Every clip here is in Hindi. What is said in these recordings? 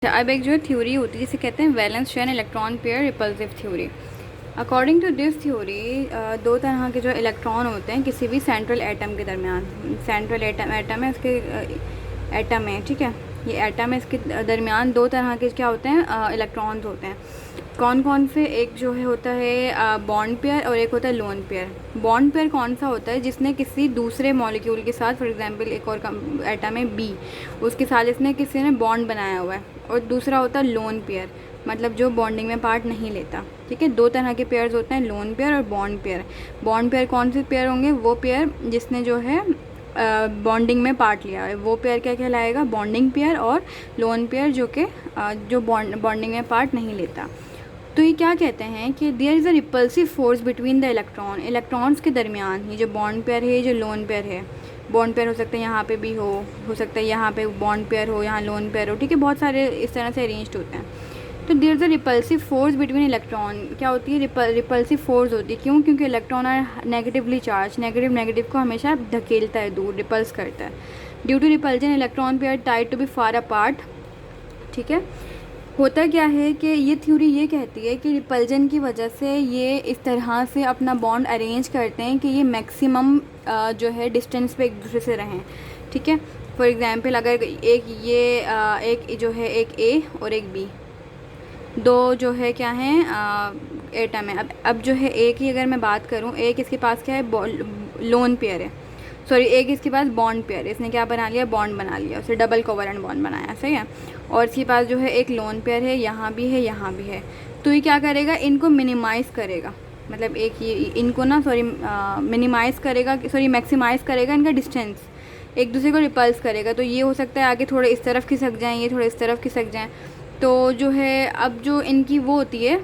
अब एक जो थ्योरी होती है जिसे कहते हैं valence shell electron pair repulsive theory. According to this theory दो तरह के जो इलेक्ट्रॉन होते हैं किसी भी सेंट्रल एटम के दरमियान। सेंट्रल एटम है इसके एटम है, ठीक है, ये एटम है, इसके दरमियान दो तरह के क्या होते हैं इलेक्ट्रॉन्स होते हैं। कौन कौन से? एक जो है होता है बॉन्ड पेयर और एक होता है लोन पेयर। बॉन्ड पेयर कौन सा होता है? जिसने किसी दूसरे मॉलिक्यूल के साथ, फॉर एग्जांपल एक और एटम है बी, उसके साथ इसने किसी ने बॉन्ड बनाया हुआ है। और दूसरा होता है लोन पेयर, मतलब जो बॉन्डिंग में पार्ट नहीं लेता। ठीक है, दो तरह के पेयर्स होते हैं, लोन पेयर और बॉन्ड पेयर। बॉन्ड पेयर कौन से पेयर होंगे? वो पेयर जिसने जो है बॉन्डिंग में पार्ट लिया है, वो पेयर क्या कहलाएगा? Bonding pair. और लोन पेयर जो कि जो बॉन्डिंग में पार्ट नहीं लेता। तो ये क्या कहते हैं कि there is a repulsive force between the electron, electrons के दरमियान। ये जो बॉन्ड पेयर है, ये जो लोन पेयर है, बॉन्ड पेयर हो सकता है यहाँ पे भी हो सकता है यहाँ पे बॉन्ड पेयर हो, यहाँ लोन पेयर हो, ठीक है, बहुत सारे इस तरह से अरेंज्ड होते हैं। तो there is a repulsive force between electron. क्या होती है? रिपल्सिव फोर्स होती है। क्यों? क्योंकि electron are negatively charge, negative को हमेशा धकेलता है दूर, रिपल्स करता है। Due to repulsion electron pair tied to be far apart. ठीक है, होता क्या है कि ये थ्योरी ये कहती है कि रिपल्जन की वजह से ये इस तरह से अपना बॉन्ड अरेंज करते हैं कि ये मैक्सिमम जो है डिस्टेंस पे एक दूसरे से रहें। ठीक है, फॉर एग्जांपल अगर एक जो है एक ए और एक बी, दो जो है क्या हैं एटम है। अब जो है ए की अगर मैं बात करूँ, एक इसके पास क्या है? लोन पेयर है, सॉरी एक इसके पास बॉन्ड पेयर है। इसने क्या बना लिया? बॉन्ड बना लिया, उसे डबल कोवलेंट बॉन्ड बनाया, सही है। और इसके पास जो है एक लोन पेयर है, यहाँ भी है यहाँ भी है। तो ये क्या करेगा? इनको मिनिमाइज़ करेगा, मतलब एक ये इनको ना मिनिमाइज़ करेगा, मैक्सिमाइज़ करेगा इनका डिस्टेंस, एक दूसरे को रिपल्स करेगा। तो ये हो सकता है आगे थोड़े इस तरफ खिसक जाएँ, ये थोड़े इस तरफ खिसक जाएँ। तो जो है अब जो इनकी वो होती है,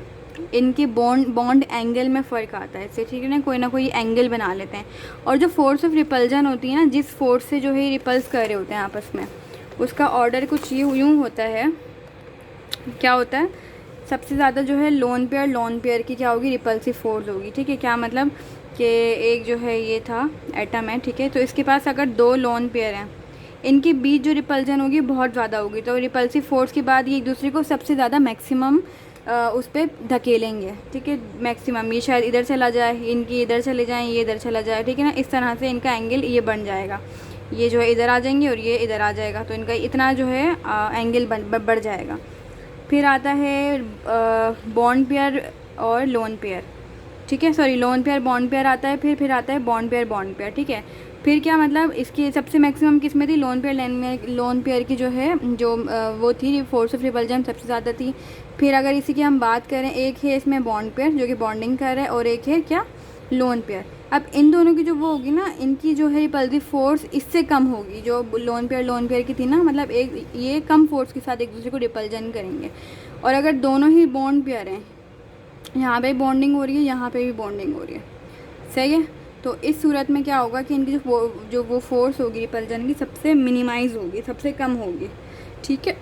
इनके बॉन्ड एंगल में फ़र्क आता है इससे, ठीक है ना कोई एंगल बना लेते हैं। और जो फोर्स ऑफ रिपल्जन होती है ना, जिस फोर्स से जो है रिपल्स कर रहे होते हैं आपस में, उसका ऑर्डर कुछ यूँ होता है। क्या होता है? सबसे ज़्यादा जो है लोन पेयर की क्या होगी? रिपल्सिव फोर्स होगी। ठीक है, क्या मतलब कि एक जो है ये था एटम है, ठीक है, तो इसके पास अगर दो लोन पेयर हैं, इनके बीच जो रिपल्जन होगी बहुत ज़्यादा होगी। तो रिपल्सिव फोर्स के बाद ये एक दूसरे को सबसे ज़्यादा मैक्सिमम उस पर धकेलेंगे। ठीक है, मैक्सिमम ये शायद इधर चला जाए, इनकी इधर चले जाएँ, ये इधर चला जाए, ठीक है ना, इस तरह से इनका एंगल ये बन जाएगा। ये जो है इधर आ जाएंगे और ये इधर आ जाएगा, तो इनका इतना जो है एंगल बढ़ जाएगा। फिर आता है बॉन्ड पेयर और लोन पेयर। ठीक है, sorry lone pair bond pair आता है, फिर आता है बॉन्ड पेयर। ठीक है, फिर क्या मतलब इसकी सबसे मैक्सिमम किस में थी? लोन पेयर की जो है वो थी फोर्स ऑफ रिपल्जन सबसे ज़्यादा थी। फिर अगर इसी की हम बात करें, एक है इसमें बॉन्ड पेयर जो कि बॉन्डिंग कर रहा है, और एक है क्या? Lone pair. अब इन दोनों की जो वो होगी ना, इनकी जो है रिपल्सिव फोर्स इससे कम होगी। जो लोन पेयर की थी ना, मतलब एक ये कम फोर्स के साथ एक दूसरे को रिपल्जन करेंगे। और अगर दोनों ही बॉन्ड पेयर हैं, यहाँ पे बॉन्डिंग हो रही है, यहाँ पे भी बॉन्डिंग हो रही है, सही है, तो इस सूरत में क्या होगा कि इनकी जो वो फोर्स होगी रिपल्जन की सबसे मिनिमाइज़ होगी, सबसे कम होगी। ठीक है,